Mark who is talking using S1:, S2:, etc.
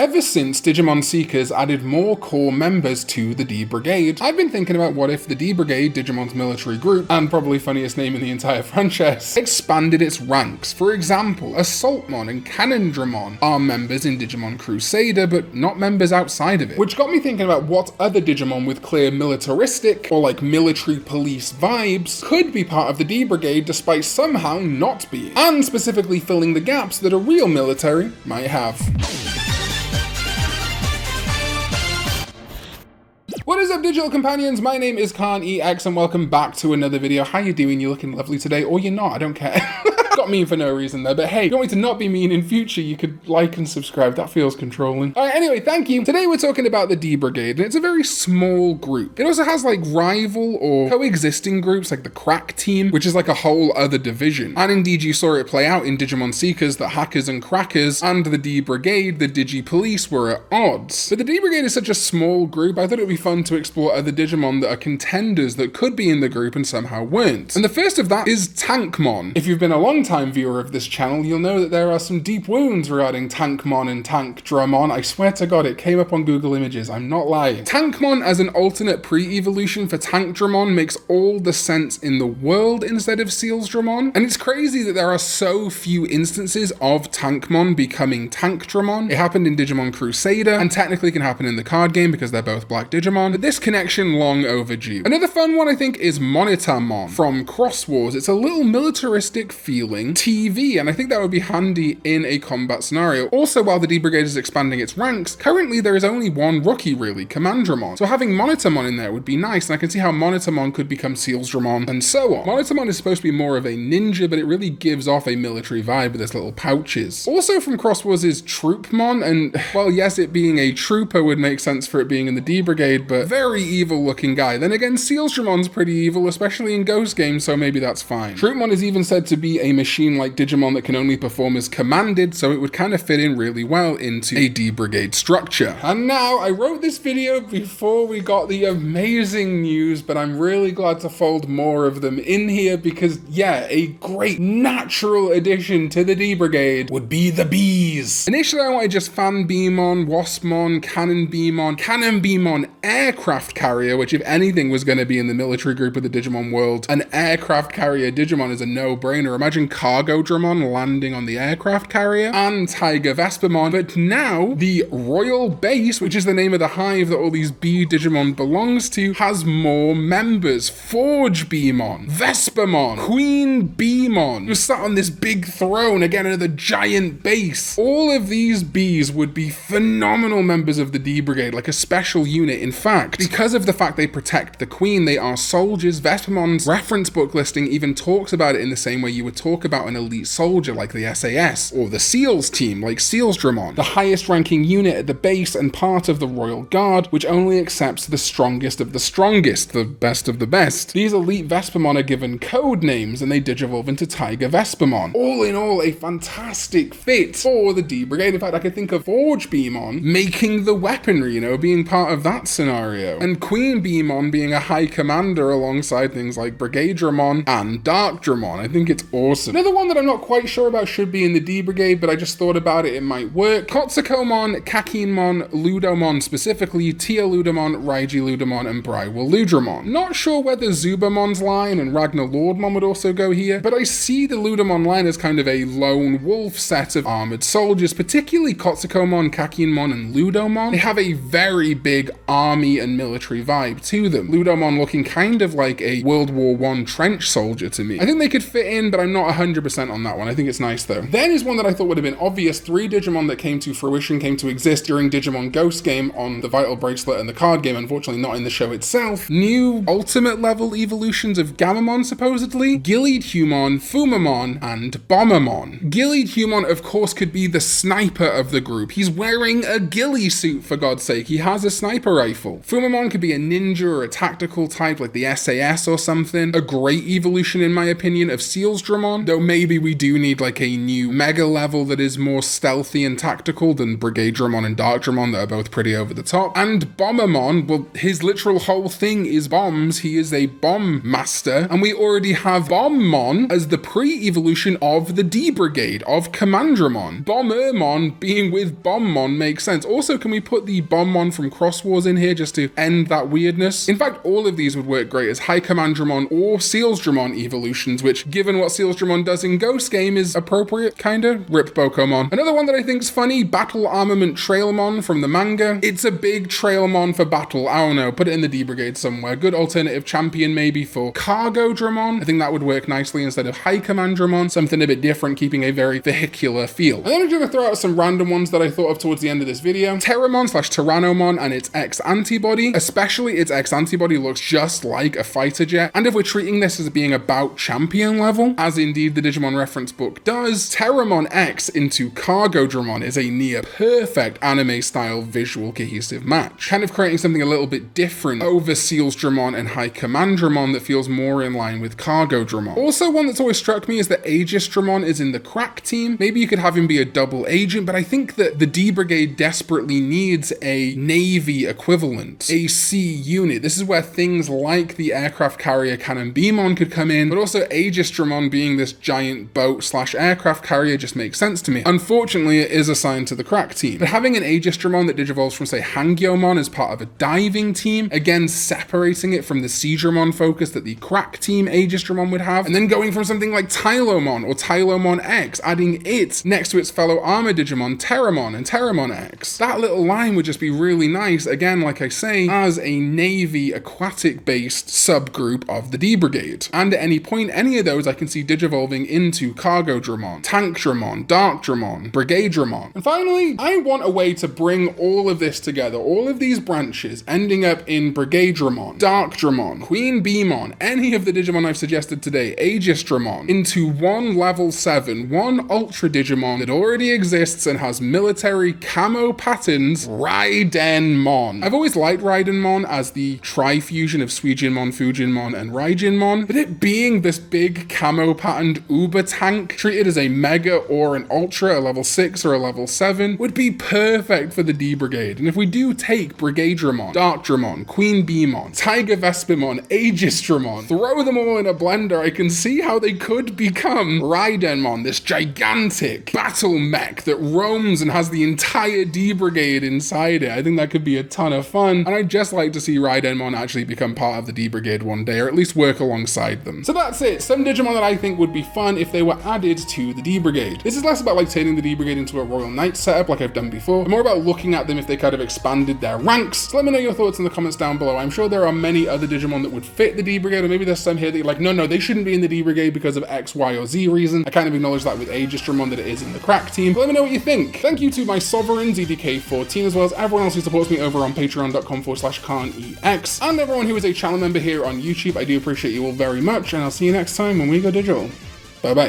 S1: Ever since Digimon Seekers added more core members to the D-Brigade, I've been thinking about what if the D-Brigade, Digimon's military group, and probably funniest name in the entire franchise, expanded its ranks. For example, Assaultmon and Cannondramon are members in Digimon Crusader, but not members outside of it. Which got me thinking about what other Digimon with clear militaristic, or like military police vibes, could be part of the D-Brigade despite somehow not being, and specifically filling the gaps that a real military might have. What is up, digital companions? My name is Karn EX and welcome back to another video. How you doing? You're looking lovely today, or you're not, I don't care. Got mean for no reason there, but hey, if you want me to not be mean in future, you could like and subscribe. That feels controlling. Alright, anyway, thank you. Today we're talking about the D-Brigade, and it's a very small group. It also has like rival or coexisting groups like the Crack Team, which is like a whole other division. And indeed you saw it play out in Digimon Seekers that Hackers and Crackers and the D-Brigade, the Digi-Police, were at odds. But the D-Brigade is such a small group, I thought it would be fun to explore other Digimon that are contenders that could be in the group and somehow weren't. And the first of that is Tankmon. If you've been a long-time viewer of this channel, you'll know that there are some deep wounds regarding Tankmon and Tankdramon. I swear to God, it came up on Google Images, I'm not lying. Tankmon as an alternate pre-evolution for Tankdramon makes all the sense in the world instead of Sealsdramon. And it's crazy that there are so few instances of Tankmon becoming Tankdramon. It happened in Digimon Crusader, and technically can happen in the card game because they're both black Digimon, but this connection long overdue. Another fun one I think is Monitormon from Cross Wars. It's a little militaristic feeling TV, and I think that would be handy in a combat scenario. Also, while the D-Brigade is expanding its ranks, currently there is only one rookie really, Commandramon. So having Monitormon in there would be nice, and I can see how Monitormon could become Sealsdramon and so on. Monitormon is supposed to be more of a ninja, but it really gives off a military vibe with its little pouches. Also from Cross Wars is Troopmon, and well, yes, it being a trooper would make sense for it being in the D-Brigade, but very evil looking guy. Then again, Sealsdramon's pretty evil, especially in Ghost games, so maybe that's fine. Troopmon is even said to be a machine like Digimon that can only perform as commanded, so it would kind of fit in really well into a D-Brigade structure. And now, I wrote this video before we got the amazing news, but I'm really glad to fold more of them in here because, yeah, a great natural addition to the D-Brigade would be the bees. Initially, I wanted just Fan Beamon, Waspmon, Cannon Beamon, Aircraft Carrier, which if anything was going to be in the military group of the Digimon world, an aircraft carrier Digimon is a no-brainer. Imagine Cargo Dramon landing on the aircraft carrier, and Tiger Vespamon. But now, the Royal Base, which is the name of the hive that all these bee Digimon belongs to, has more members. Forge Beamon, Vespamon, Queen Beamon, who sat on this big throne, again another giant base. All of these bees would be phenomenal members of the D-Brigade, like a special unit. In fact, because of the fact they protect the Queen, they are soldiers. Vespamon's reference book listing even talks about it in the same way you would talk about an elite soldier like the SAS, or the SEALs team like Sealsdramon, the highest ranking unit at the base and part of the Royal Guard, which only accepts the strongest of the strongest, the best of the best. These elite Vespamon are given code names and they digivolve into Tiger Vespamon. All in all, a fantastic fit for the D-Brigade. In fact, I could think of Forge Beamon making the weaponry, you know, being part of that scenario, and Queen Beamon being a high commander alongside things like Brigadramon and Darkdramon. I think it's awesome. Another one that I'm not quite sure about should be in the D-Brigade, but I just thought about it, it might work. Kotsukomon, Kakinmon, Ludomon, specifically Tia Ludamon, Raiji Ludamon, and Braiwa Ludramon. Not sure whether Zubamon's line and Ragnar Lordmon would also go here, but I see the Ludamon line as kind of a lone wolf set of armored soldiers, particularly Kotsukomon, Kakinmon, and Ludomon. They have a very big army and military vibe to them. Ludomon looking kind of like a World War I trench soldier to me. I think they could fit in, but I'm not 100% on that one. I think it's nice though. Then is one that I thought would have been obvious. 3 Digimon that came to fruition, came to exist during Digimon Ghost game on the Vital Bracelet and the card game, unfortunately not in the show itself. New ultimate level evolutions of Gamamon supposedly, Gilliedhumon, Fumamon, and Bombamon. Gilliedhumon of course could be the sniper of the group. He's wearing a ghillie suit for God's sake. He has a sniper rifle. Fumamon could be a ninja or a tactical type like the SAS or something. A great evolution in my opinion of Sealsdramon, though maybe we do need like a new mega level that is more stealthy and tactical than Brigade Dramon and Dark Dramon that are both pretty over the top. And Bombermon, well, his literal whole thing is bombs. He is a bomb master, and we already have Bombmon as the pre-evolution of the D-Brigade, of Commandramon. Bombermon being with Bombmon makes sense. Also, can we put the Bombmon from Cross Wars in here just to end that weirdness? In fact, all of these would work great as High Commandramon or Sealsdramon evolutions, which, given what Sealsdramon does in Ghost Game, is appropriate, kinda. Rip Bokomon. Another one that I think's funny, Battle Armament Trailmon from the manga. It's a big Trailmon for battle. I don't know, put it in the D-Brigade somewhere. Good alternative champion maybe for Cargo Dramon. I think that would work nicely instead of High Commandramon. Something a bit different, keeping a very vehicular feel. And then I'm going to throw out some random ones that I thought of towards the end of this video. Terramon/Tyrannomon and its X antibody. Especially its X antibody looks just like a fighter jet. And if we're treating this as being about champion level, as indeed the Digimon reference book does, Terramon X into Cargo Dramon is a near perfect anime style visual cohesive match. Kind of creating something a little bit different over Sealsdramon and High Commandramon that feels more in line with Cargo Dramon. Also, one that's always struck me is that Aegis Dramon is in the crack team. Maybe you could have him be a double agent, but I think that the D-Brigade desperately needs a Navy equivalent, a C unit. This is where things like the aircraft carrier Cannon Beamon could come in, but also Aegis Dramon being this giant boat/aircraft carrier just makes sense to me. Unfortunately, it is assigned to the crack team, but having an Aegis Dramon that digivolves from, say, Hangyomon as part of a diving team, again separating it from the Seedramon focus that the crack team Aegis Dramon would have, and then going from something like Tylomon or Tylomon X, adding it next to its fellow armor Digimon Terramon and Terramon X. That little line would just be really nice, again, like I say, as a Navy aquatic-based subgroup of the D-Brigade. And at any point, any of those I can see digivolving into Cargo Dramon, Tank Dramon, Dark Dramon, Brigade Dramon. And finally, I want a way to bring all of this together, all of these branches ending up in Brigade Dramon, Dark Dramon, Queen Beamon, any of the Digimon I've suggested today, Aegis Dramon, into one level 7, one Ultra Digimon that already exists and has military camo patterns, Raidenmon. I've always liked Raidenmon as the tri-fusion of Suijinmon, Fujinmon, and Raijinmon, but it being this big camo patterned uber tank, treated as a Mega or an Ultra, a level 6 or a level 7, would be perfect for the D-Brigade. And if we do take Brigade Dramon, Dark Dramon, Queen Beamon, Tiger Vespimon, Aegis Dramon, throw them all in a blender, I can see how they could become Raidenmon, this gigantic battle mech that roams and has the entire D-Brigade inside it. I think that could be a ton of fun, and I'd just like to see Raidenmon actually become part of the D-Brigade one day, or at least work alongside them. So that's it, some Digimon that I think would be fun if they were added to the D-Brigade. This is less about like turning the D-Brigade into a Royal Knight setup like I've done before, but more about looking at them if they kind of expanded their ranks. So let me know your thoughts in the comments down below. I'm sure there are many other Digimon that would fit the D-Brigade, or maybe there's some here that you're like, no, they shouldn't be in the D-Brigade because of X, Y, or Z reason. I kind of acknowledge that with Aegis Dramon that it is in the crack team, but let me know what you think. Thank you to my Sovereign ZDK14, as well as everyone else who supports me over on patreon.com/Karn EX, and everyone who is a channel member here on YouTube. I do appreciate you all very much, and I'll see you next time when we go digital. Bye bye.